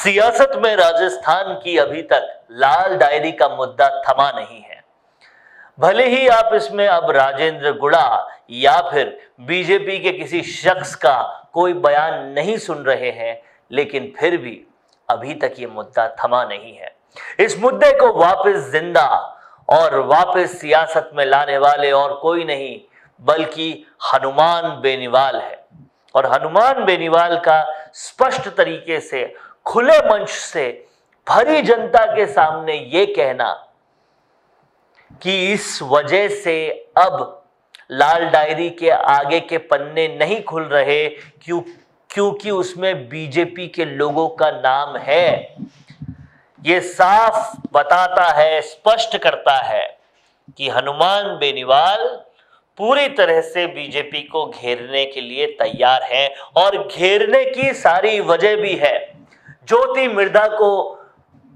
सियासत में राजस्थान की अभी तक लाल डायरी का मुद्दा थमा नहीं है। भले ही आप इसमें अब राजेंद्र गुड़ा या फिर बीजेपी के किसी शख्स का कोई बयान नहीं सुन रहे हैं, लेकिन फिर भी अभी तक ये मुद्दा थमा नहीं है। इस मुद्दे को वापस जिंदा और वापस सियासत में लाने वाले और कोई नहीं बल्कि हनुमान बेनीवाल है। और हनुमान बेनीवाल का स्पष्ट तरीके से खुले मंच से भरी जनता के सामने ये कहना कि इस वजह से अब लाल डायरी के आगे के पन्ने नहीं खुल रहे क्योंकि उसमें बीजेपी के लोगों का नाम है। ये साफ बताता है, स्पष्ट करता है कि हनुमान बेनीवाल पूरी तरह से बीजेपी को घेरने के लिए तैयार हैं और घेरने की सारी वजह भी है। ज्योति मिर्धा को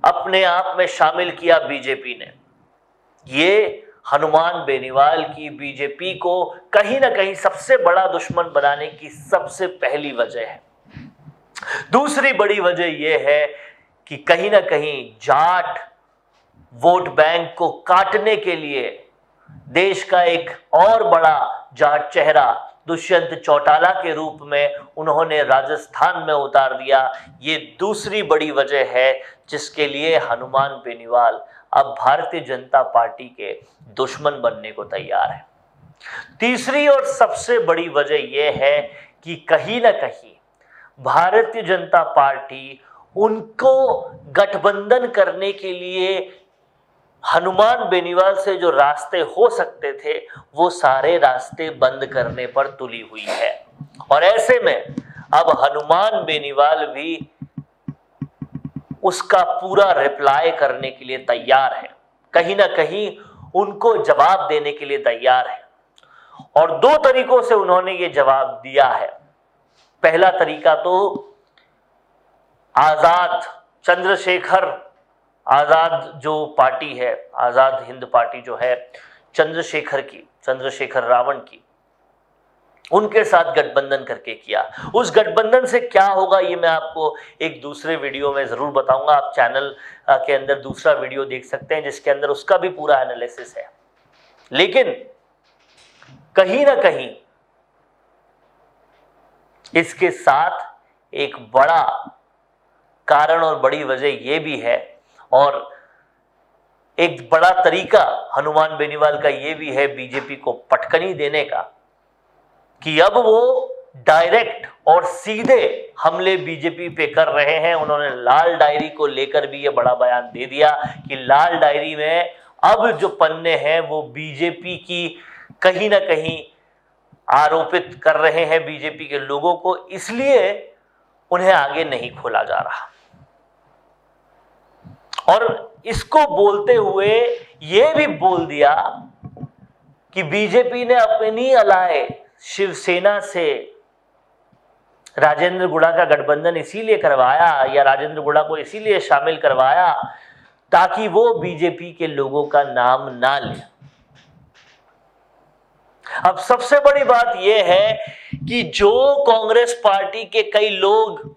अपने आप में शामिल किया बीजेपी ने। ये हनुमान बेनीवाल की बीजेपी को कहीं ना कहीं सबसे बड़ा दुश्मन बनाने की सबसे पहली वजह है। दूसरी बड़ी वजह यह है कि कहीं ना कहीं जाट वोट बैंक को काटने के लिए देश का एक और बड़ा जाट चेहरा दुष्यंत चौटाला के रूप में उन्होंने राजस्थान में उतार दिया। ये दूसरी बड़ी वजह है जिसके लिए हनुमान बेनीवाल अब भारतीय जनता पार्टी के दुश्मन बनने को तैयार है। तीसरी और सबसे बड़ी वजह यह है कि कहीं ना कहीं भारतीय जनता पार्टी उनको गठबंधन करने के लिए हनुमान बेनीवाल से जो रास्ते हो सकते थे वो सारे रास्ते बंद करने पर तुली हुई है। और ऐसे में अब हनुमान बेनीवाल भी उसका पूरा रिप्लाई करने के लिए तैयार है, कहीं ना कहीं उनको जवाब देने के लिए तैयार है। और दो तरीकों से उन्होंने ये जवाब दिया है। पहला तरीका तो आजाद चंद्रशेखर आजाद जो पार्टी है, आजाद हिंद पार्टी जो है चंद्रशेखर रावण की, उनके साथ गठबंधन करके किया। उस गठबंधन से क्या होगा ये मैं आपको एक दूसरे वीडियो में जरूर बताऊंगा। आप चैनल के अंदर दूसरा वीडियो देख सकते हैं जिसके अंदर उसका भी पूरा एनालिसिस है। लेकिन कहीं ना कहीं इसके साथ एक बड़ा कारण और बड़ी वजह यह भी है और एक बड़ा तरीका हनुमान बेनीवाल का यह भी है बीजेपी को पटकनी देने का कि अब वो डायरेक्ट और सीधे हमले बीजेपी पे कर रहे हैं। उन्होंने लाल डायरी को लेकर भी ये बड़ा बयान दे दिया कि लाल डायरी में अब जो पन्ने हैं वो बीजेपी की कहीं ना कहीं आरोपित कर रहे हैं बीजेपी के लोगों को, इसलिए उन्हें आगे नहीं खोला जा रहा। और इसको बोलते हुए यह भी बोल दिया कि बीजेपी ने अपनी अलाए शिवसेना से राजेंद्र गुड़ा का गठबंधन इसीलिए करवाया या राजेंद्र गुड़ा को इसीलिए शामिल करवाया ताकि वो बीजेपी के लोगों का नाम ना ले। अब सबसे बड़ी बात यह है कि जो कांग्रेस पार्टी के कई लोग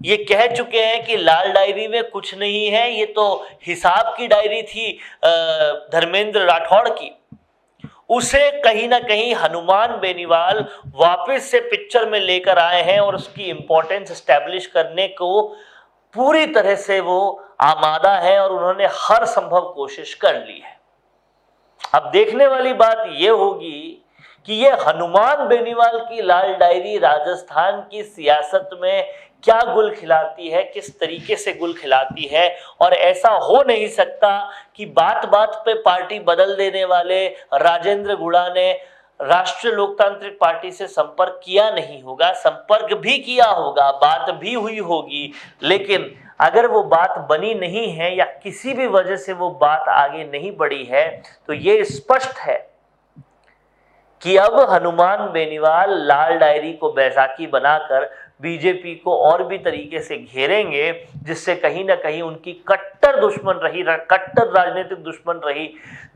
ये कह चुके हैं कि लाल डायरी में कुछ नहीं है, ये तो हिसाब की डायरी थी धर्मेंद्र राठौड़ की, उसे कहीं ना कहीं हनुमान बेनीवाल वापस से पिक्चर में लेकर आए हैं और उसकी इंपॉर्टेंस एस्टैब्लिश करने को पूरी तरह से वो आमादा है और उन्होंने हर संभव कोशिश कर ली है। अब देखने वाली बात यह होगी कि ये हनुमान बेनीवाल की लाल डायरी राजस्थान की सियासत में क्या गुल खिलाती है, किस तरीके से गुल खिलाती है। और ऐसा हो नहीं सकता कि बात बात पे पार्टी बदल देने वाले राजेंद्र गुड़ा ने राष्ट्रीय लोकतांत्रिक पार्टी से संपर्क किया नहीं होगा। संपर्क भी किया होगा, बात भी हुई होगी, लेकिन अगर वो बात बनी नहीं है या किसी भी वजह से वो बात आगे नहीं बढ़ी है तो ये स्पष्ट है कि अब हनुमान बेनीवाल लाल डायरी को बैसाखी बनाकर बीजेपी को और भी तरीके से घेरेंगे, जिससे कहीं ना कहीं उनकी कट्टर दुश्मन रही, कट्टर राजनीतिक दुश्मन रही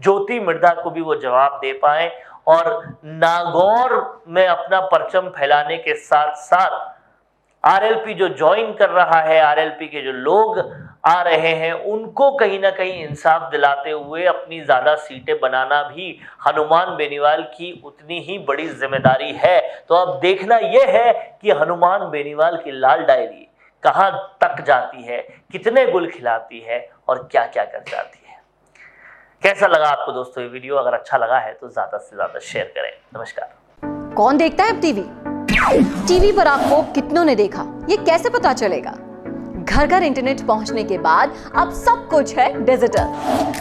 ज्योति मिर्धा को भी वो जवाब दे पाए और नागौर में अपना परचम फैलाने के साथ साथ आरएलपी जो ज्वाइन कर रहा है, आरएलपी के जो लोग आ रहे हैं, उनको कहीं ना कहीं इंसाफ दिलाते हुए अपनी ज़्यादा सीटें बनाना भी हनुमान बेनीवाल की उतनी ही बड़ी जिम्मेदारी है। तो अब देखना यह है कि हनुमान बेनीवाल की लाल डायरी कहाँ तक जाती है, कितने गुल खिलाती है और क्या क्या कर जाती है। कैसा लगा आपको दोस्तों ये वीडियो? अगर अच्छा लगा है तो ज़्यादा से ज़्यादा शेयर करें। नमस्कार। कौन देखता है अब टीवी पर आपको कितनों ने देखा, ये कैसे पता चलेगा? घर घर इंटरनेट पहुंचने के बाद अब सब कुछ है डिजिटल।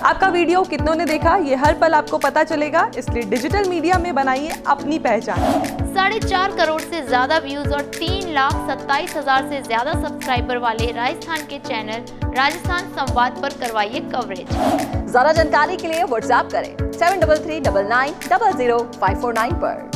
आपका वीडियो कितनों ने देखा ये हर पल आपको पता चलेगा, इसलिए डिजिटल मीडिया में बनाइए अपनी पहचान। 4.5 करोड़ से ज्यादा व्यूज और 3,27,000 से ज्यादा सब्सक्राइबर वाले राजस्थान के चैनल राजस्थान संवाद पर करवाइए कवरेज। ज्यादा जानकारी के लिए व्हाट्सएप करें 7339900549 पर।